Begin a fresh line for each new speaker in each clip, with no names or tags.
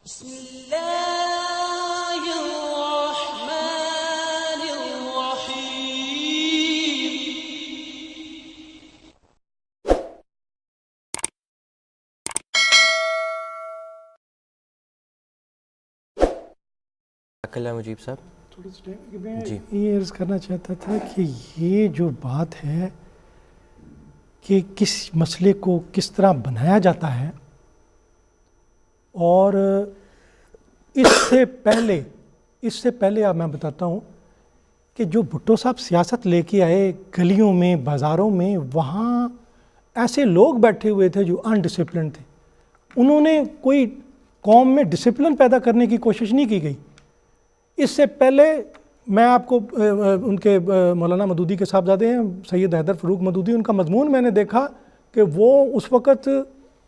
بسم اللہ الرحمن الرحیم.
اللہ مجیب صاحب
میں
جی
یہ عرض کرنا چاہتا تھا کہ یہ جو بات ہے کہ کس مسئلے کو کس طرح بنایا جاتا ہے، اور اس سے پہلے اب میں بتاتا ہوں کہ جو بھٹو صاحب سیاست لے کے آئے گلیوں میں بازاروں میں، وہاں ایسے لوگ بیٹھے ہوئے تھے جو ان ڈسپلن تھے. انہوں نے کوئی قوم میں ڈسپلن پیدا کرنے کی کوشش نہیں کی گئی. اس سے پہلے میں آپ کو ان کے مولانا مودودی کے صاحبزادے ہیں سید حیدر فاروق مودودی، ان کا مضمون میں نے دیکھا کہ وہ اس وقت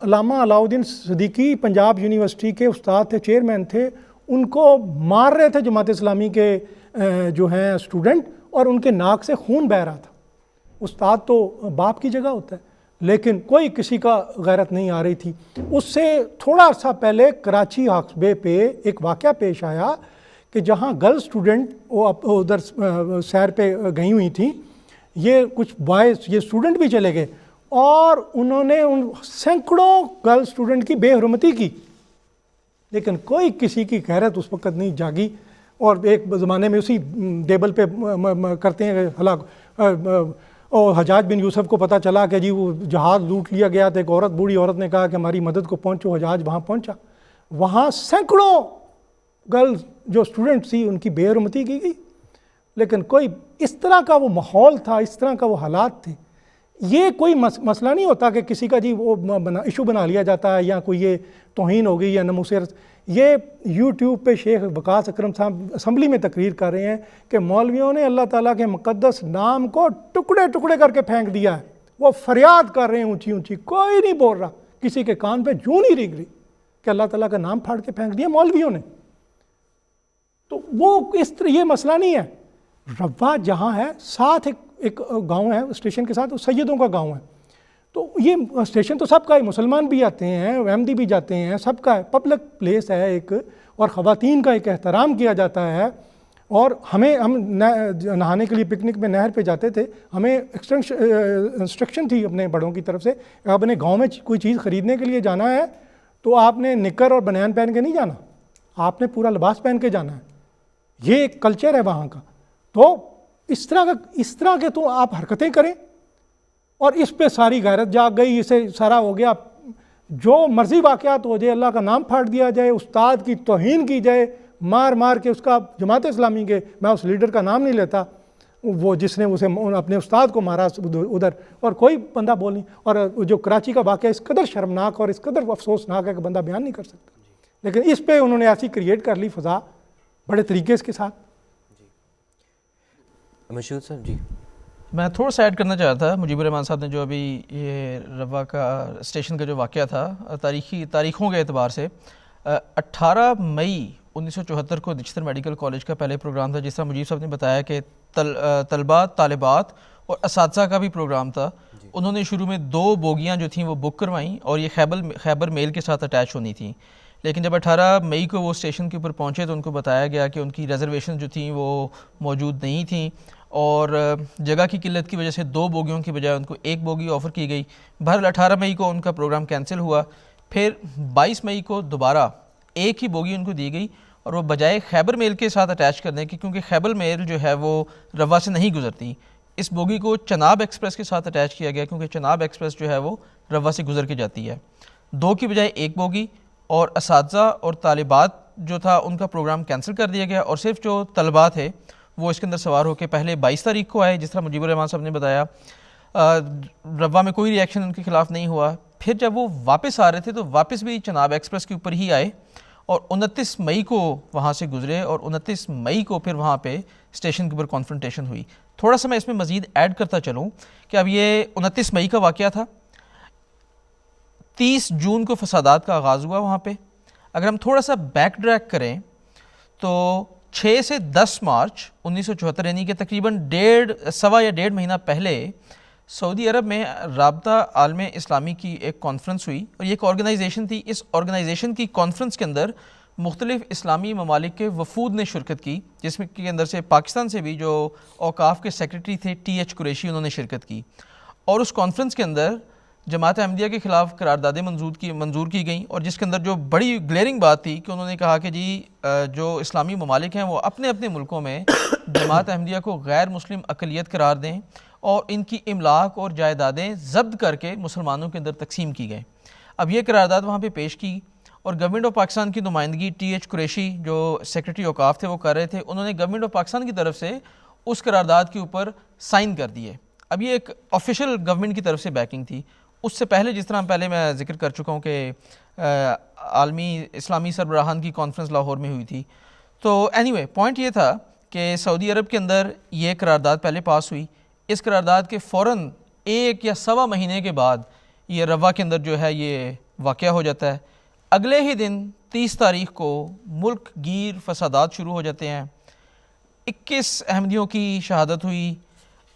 علامہ علاؤ الدین صدیقی پنجاب یونیورسٹی کے استاد تھے، چیئرمین تھے. ان کو مار رہے تھے جماعت اسلامی کے جو ہیں اسٹوڈنٹ، اور ان کے ناک سے خون بہہ رہا تھا. استاد تو باپ کی جگہ ہوتا ہے، لیکن کوئی کسی کا غیرت نہیں آ رہی تھی. اس سے تھوڑا عرصہ پہلے کراچی ہاکسبے پہ ایک واقعہ پیش آیا کہ جہاں گرل اسٹوڈنٹ وہ ادھر سیر پہ گئی ہوئی تھیں، یہ کچھ بوائز یہ اسٹوڈنٹ بھی چلے گئے اور انہوں نے ان سینکڑوں گرل اسٹوڈنٹ کی بے حرمتی کی، لیکن کوئی کسی کی غیرت اس وقت نہیں جاگی. اور ایک زمانے میں اسی ٹیبل پہ کرتے ہیں ہلاک، اور حجاج بن یوسف کو پتہ چلا کہ جی وہ جہاز لوٹ لیا گیا، تو ایک عورت بوڑھی عورت نے کہا کہ ہماری مدد کو پہنچو. حجاج وہاں پہنچا، وہاں سینکڑوں گرل جو اسٹوڈنٹ تھی ان کی بے حرمتی کی گئی، لیکن کوئی اس طرح کا وہ ماحول تھا، اس طرح کا وہ حالات تھے. یہ کوئی مسئلہ نہیں ہوتا کہ کسی کا جی وہ ایشو بنا لیا جاتا ہے یا کوئی یہ توہین ہو گئی یا ناموسیت. یہ یوٹیوب پہ شیخ وقاص اکرم صاحب اسمبلی میں تقریر کر رہے ہیں کہ مولویوں نے اللہ تعالیٰ کے مقدس نام کو ٹکڑے ٹکڑے کر کے پھینک دیا ہے. وہ فریاد کر رہے ہیں اونچی اونچی، کوئی نہیں بول رہا، کسی کے کان پہ جوں نہیں ریگ رہی کہ اللہ تعالیٰ کا نام پھاڑ کے پھینک دیا مولویوں نے. تو وہ اس طرح یہ مسئلہ نہیں ہے. روا جہاں ہے ساتھ ایک گاؤں ہے اسٹیشن کے ساتھ، سیدوں کا گاؤں ہے. تو یہ اسٹیشن تو سب کا ہے، مسلمان بھی آتے ہیں، احمدی بھی جاتے ہیں، سب کا ہے، پبلک پلیس ہے ایک، اور خواتین کا ایک احترام کیا جاتا ہے. اور ہم نہانے کے لیے پکنک میں نہر پہ جاتے تھے، ہمیں انسٹرکشن تھی اپنے بڑوں کی طرف سے، آپ نے گاؤں میں کوئی چیز خریدنے کے لیے جانا ہے تو آپ نے نکر اور بنیان پہن کے نہیں جانا، آپ نے پورا لباس پہن کے جانا ہے. یہ ایک کلچر ہے وہاں کا. تو اس طرح کے تو آپ حرکتیں کریں، اور اس پہ ساری غیرت جاگ گئی، اسے سارا ہو گیا. جو مرضی واقعات ہو جائے، اللہ کا نام پھاڑ دیا جائے، استاد کی توہین کی جائے، مار مار کے اس کا جماعت اسلامی کے، میں اس لیڈر کا نام نہیں لیتا، وہ جس نے اسے اپنے استاد کو مارا ادھر، اور کوئی بندہ بول نہیں. اور جو کراچی کا واقعہ اس قدر شرمناک اور اس قدر افسوسناک ہے کہ بندہ بیان نہیں کر سکتا، لیکن اس پہ انہوں نے ایسی کریٹ کر لی فضا بڑے طریقے کے ساتھ.
مشہور صاحب جی
میں تھوڑا سا ایڈ کرنا چاہتا تھا. مجیب الرحمان صاحب نے جو ابھی یہ روا کا اسٹیشن کا جو واقعہ تھا، تاریخوں کے اعتبار سے 18 مئی 1974 کو دچتر میڈیکل کالج کا پہلے پروگرام تھا. جس طرح مجیب صاحب نے بتایا کہ طلبات، طالبات اور اساتذہ کا بھی پروگرام تھا. انہوں نے شروع میں 2 بوگیاں جو تھیں وہ بک کروائیں، اور یہ خیبر میل کے ساتھ اٹیچ ہونی تھیں. لیکن جب 18 مئی کو وہ اسٹیشن کے اوپر پہنچے تو ان کو بتایا گیا کہ ان کی ریزرویشن جو تھیں وہ موجود نہیں تھیں، اور جگہ کی قلت کی وجہ سے 2 بوگیوں کی بجائے ان کو 1 بوگی آفر کی گئی. بہرحال 18 مئی کو ان کا پروگرام کینسل ہوا. پھر 22 مئی کو دوبارہ 1 ہی بوگی ان کو دی گئی، اور وہ بجائے خیبر میل کے ساتھ اٹیچ کرنے کی، کیونکہ خیبر میل جو ہے وہ روا سے نہیں گزرتی، اس بوگی کو چناب ایکسپریس کے ساتھ اٹیچ کیا گیا، کیونکہ چناب ایکسپریس جو ہے وہ روا سے گزر کے جاتی ہے. 2 کی بجائے 1 بوگی، اور اساتذہ اور طالبات جو تھا ان کا پروگرام کینسل کر دیا گیا، اور صرف جو طلباء تھے وہ اس کے اندر سوار ہو کے پہلے 22 تاریخ کو آئے، جس طرح مجیب الرحمان صاحب نے بتایا. روا میں کوئی ری ایکشن ان کے خلاف نہیں ہوا. پھر جب وہ واپس آ رہے تھے تو واپس بھی چناب ایکسپریس کے اوپر ہی آئے، اور 29 مئی کو وہاں سے گزرے، اور 29 مئی کو پھر وہاں پہ اسٹیشن کے اوپر کانفرنٹیشن ہوئی. تھوڑا سا میں اس میں مزید ایڈ کرتا چلوں کہ اب یہ 29 مئی کا واقعہ تھا. 30 جون کو فسادات کا آغاز ہوا وہاں پہ. اگر ہم تھوڑا سا بیک ٹریک کریں تو 6 سے 10 مارچ 1974، یعنی کہ تقریباً 1.5 مہینہ پہلے سعودی عرب میں رابطہ عالم اسلامی کی ایک کانفرنس ہوئی، اور یہ ایک آرگنائزیشن تھی. اس آرگنائزیشن کی کانفرنس کے اندر مختلف اسلامی ممالک کے وفود نے شرکت کی، جس میں کے اندر سے پاکستان سے بھی جو اوقاف کے سیکریٹری تھے ٹی ایچ قریشی، انہوں نے شرکت کی، اور اس کانفرنس کے اندر جماعت احمدیہ کے خلاف قراردادیں منظور کی گئیں، اور جس کے اندر جو بڑی گلیئرنگ بات تھی کہ انہوں نے کہا کہ جی جو اسلامی ممالک ہیں وہ اپنے اپنے ملکوں میں جماعت احمدیہ کو غیر مسلم اقلیت قرار دیں اور ان کی املاک اور جائیدادیں ضبط کر کے مسلمانوں کے اندر تقسیم کی گئیں۔ اب یہ قرارداد وہاں پہ پیش کی، اور گورنمنٹ آف پاکستان کی نمائندگی ٹی ایچ قریشی جو سیکریٹری اوقاف تھے وہ کر رہے تھے، انہوں نے گورنمنٹ آف پاکستان کی طرف سے اس قرارداد کے اوپر سائن کر دیے۔ اب یہ ایک آفیشیل گورنمنٹ کی طرف سے بیکنگ تھی۔ اس سے پہلے جس طرح پہلے میں ذکر کر چکا ہوں کہ عالمی اسلامی سربراہان کی کانفرنس لاہور میں ہوئی تھی، تو اینی وے پوائنٹ یہ تھا کہ سعودی عرب کے اندر یہ قرارداد پہلے پاس ہوئی۔ اس قرارداد کے فوراً 1 یا سوا مہینے کے بعد یہ روا کے اندر جو ہے یہ واقعہ ہو جاتا ہے۔ اگلے ہی دن 30 تاریخ کو ملک گیر فسادات شروع ہو جاتے ہیں، 21 احمدیوں کی شہادت ہوئی،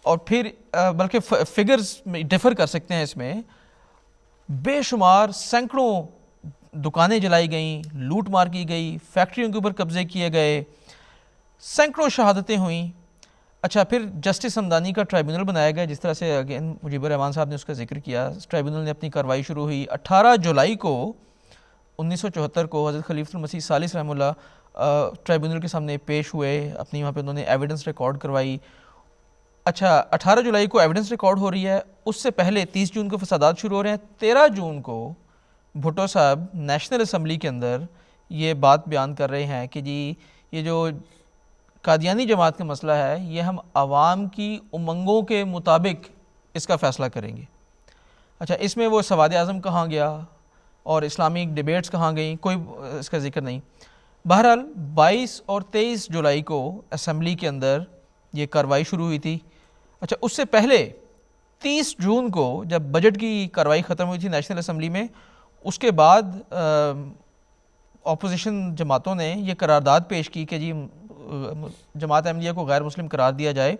اور پھر بلکہ فگرز ڈیفر کر سکتے ہیں اس میں، بے شمار سینکڑوں دکانیں جلائی گئیں، لوٹ مار کی گئی، فیکٹریوں کے اوپر قبضے کیے گئے، سینکڑوں شہادتیں ہوئیں۔ اچھا، پھر جسٹس ہمدانی کا ٹرائبیونل بنایا گیا، جس طرح سے اگین مجیب الرحمان صاحب نے اس کا ذکر کیا۔ ٹرائبیونل نے اپنی کارروائی شروع ہوئی۔ 18 جولائی کو 1974 کو حضرت خلیفۃ المسیح ثالث رحمہ اللہ ٹرائبیونل کے سامنے پیش ہوئے، اپنی وہاں پہ انہوں نے ایویڈنس ریکارڈ کروائی۔ اچھا، 18 جولائی کو ایویڈنس ریکارڈ ہو رہی ہے، اس سے پہلے 30 جون کو فسادات شروع ہو رہے ہیں۔ 13 جون کو بھٹو صاحب نیشنل اسمبلی کے اندر یہ بات بیان کر رہے ہیں کہ جی یہ جو قادیانی جماعت کا مسئلہ ہے یہ ہم عوام کی امنگوں کے مطابق اس کا فیصلہ کریں گے۔ اچھا، اس میں وہ سواد اعظم کہاں گیا اور اسلامک ڈیبیٹس کہاں گئیں، کوئی اس کا ذکر نہیں۔ بہرحال 22 اور 23 جولائی کو اسمبلی کے اندر یہ کارروائی شروع ہوئی تھی۔ اچھا، اس سے پہلے 30 جون کو جب بجٹ کی کارروائی ختم ہوئی تھی نیشنل اسمبلی میں، اس کے بعد اپوزیشن جماعتوں نے یہ قرارداد پیش کی کہ جی جماعت احمدیہ کو غیر مسلم قرار دیا جائے،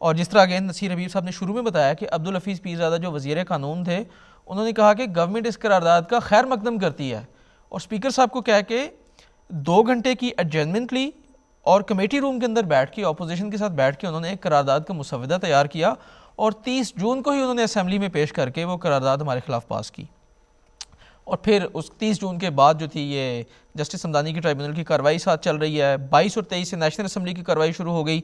اور جس طرح اگین نصیر حبیب صاحب نے شروع میں بتایا کہ عبدالحفیظ پیرزادہ جو وزیر قانون تھے، انہوں نے کہا کہ گورنمنٹ اس قرارداد کا خیر مقدم کرتی ہے، اور اسپیکر صاحب کو کہہ کے 2 گھنٹے کی ایڈجرنمنٹ لی، اور کمیٹی روم کے اندر بیٹھ کے اپوزیشن کے ساتھ بیٹھ کے انہوں نے ایک قرارداد کا مسودہ تیار کیا، اور 30 جون کو ہی انہوں نے اسمبلی میں پیش کر کے وہ قرارداد ہمارے خلاف پاس کی۔ اور پھر اس 30 جون کے بعد جو تھی یہ جسٹس ہمدانی کی ٹرائبیونل کی کارروائی ساتھ چل رہی ہے۔ 22 اور 23 سے نیشنل اسمبلی کی کارروائی شروع ہو گئی۔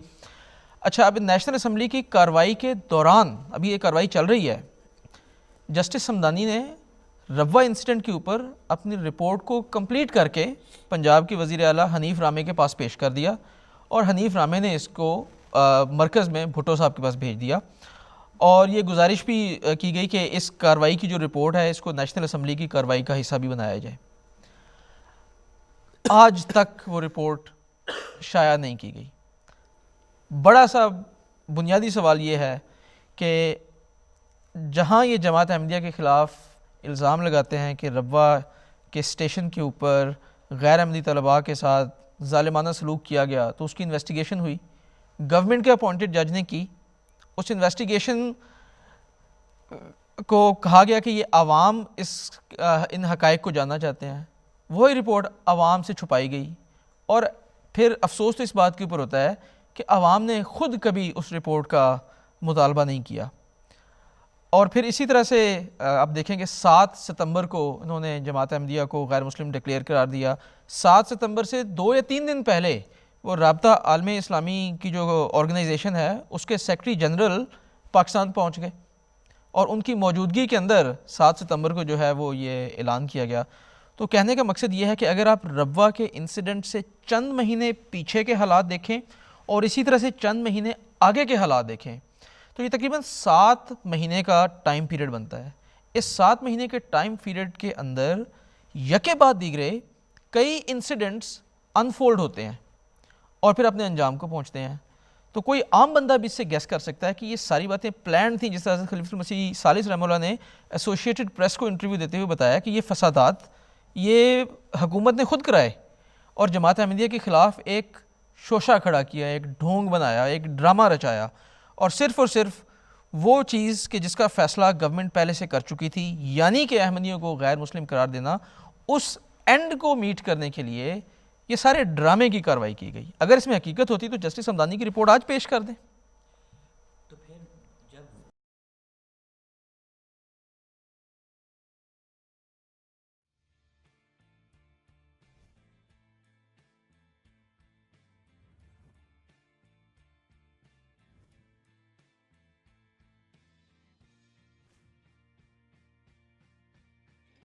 اچھا، اب نیشنل اسمبلی کی کارروائی کے دوران ابھی یہ کارروائی چل رہی ہے، جسٹس ہمدانی نے روا انسیڈنٹ کے اوپر اپنی رپورٹ کو کمپلیٹ کر کے پنجاب کے وزیر اعلیٰ حنیف رامے کے پاس پیش کر دیا، اور حنیف رامے نے اس کو مرکز میں بھٹو صاحب کے پاس بھیج دیا، اور یہ گزارش بھی کی گئی کہ اس کارروائی کی جو رپورٹ ہے اس کو نیشنل اسمبلی کی کارروائی کا حصہ بھی بنایا جائے۔ آج تک وہ رپورٹ شائع نہیں کی گئی۔ بڑا سا بنیادی سوال یہ ہے کہ جہاں یہ جماعت احمدیہ کے خلاف الزام لگاتے ہیں کہ روا کے اسٹیشن کے اوپر غیر احمدی طلباء کے ساتھ ظالمانہ سلوک کیا گیا، تو اس کی انویسٹیگیشن ہوئی، گورنمنٹ کے اپوائنٹڈ جج نے کی۔ اس انویسٹیگیشن کو کہا گیا کہ یہ عوام ان حقائق کو جاننا چاہتے ہیں، وہی رپورٹ عوام سے چھپائی گئی، اور پھر افسوس تو اس بات کے اوپر ہوتا ہے کہ عوام نے خود کبھی اس رپورٹ کا مطالبہ نہیں کیا۔ اور پھر اسی طرح سے آپ دیکھیں کہ 7 ستمبر کو انہوں نے جماعت احمدیہ کو غیر مسلم ڈکلیئر قرار دیا۔ 7 ستمبر سے 2 یا 3 دن پہلے وہ رابطہ عالم اسلامی کی جو آرگنائزیشن ہے اس کے سیکرٹری جنرل پاکستان پہنچ گئے، اور ان کی موجودگی کے اندر 7 ستمبر کو جو ہے وہ یہ اعلان کیا گیا۔ تو کہنے کا مقصد یہ ہے کہ اگر آپ روا کے انسیڈنٹ سے چند مہینے پیچھے کے حالات دیکھیں اور اسی طرح سے چند مہینے آگے کے حالات دیکھیں، تو یہ تقریباً 7 مہینے کا ٹائم پیریڈ بنتا ہے۔ اس 7 مہینے کے ٹائم پیریڈ کے اندر یکے بعد دیگرے کئی انسیڈنٹس انفولڈ ہوتے ہیں اور پھر اپنے انجام کو پہنچتے ہیں۔ تو کوئی عام بندہ بھی اس سے گیس کر سکتا ہے کہ یہ ساری باتیں پلان تھیں، جس طرح سے خلیفۃ المسیح ثالث رحمہ اللہ نے ایسوسیٹڈ پریس کو انٹرویو دیتے ہوئے بتایا کہ یہ فسادات یہ حکومت نے خود کرائے، اور جماعت احمدیہ کے خلاف ایک شوشہ کھڑا کیا، ایک ڈھونگ بنایا، ایک ڈرامہ رچایا، اور صرف وہ چیز کہ جس کا فیصلہ گورنمنٹ پہلے سے کر چکی تھی، یعنی کہ احمدیوں کو غیر مسلم قرار دینا، اس اینڈ کو میٹ کرنے کے لیے یہ سارے ڈرامے کی کارروائی کی گئی. اگر اس میں حقیقت ہوتی تو جسٹس ہمدانی کی رپورٹ آج پیش کر دیں.